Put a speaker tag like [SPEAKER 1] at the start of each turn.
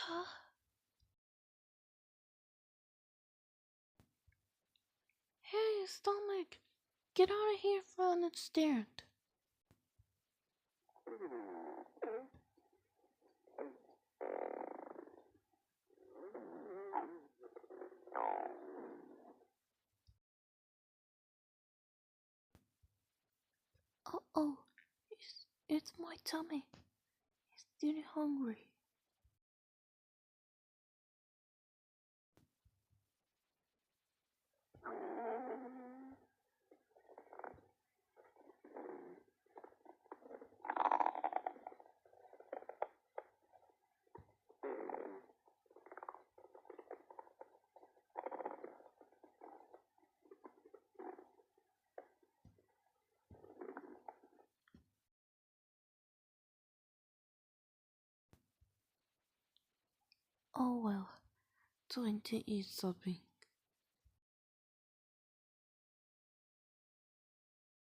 [SPEAKER 1] Huh? Hey, stomach! Get out of here for an instant! Oh, it's my tummy. It's still hungry. Oh well, 20 is something.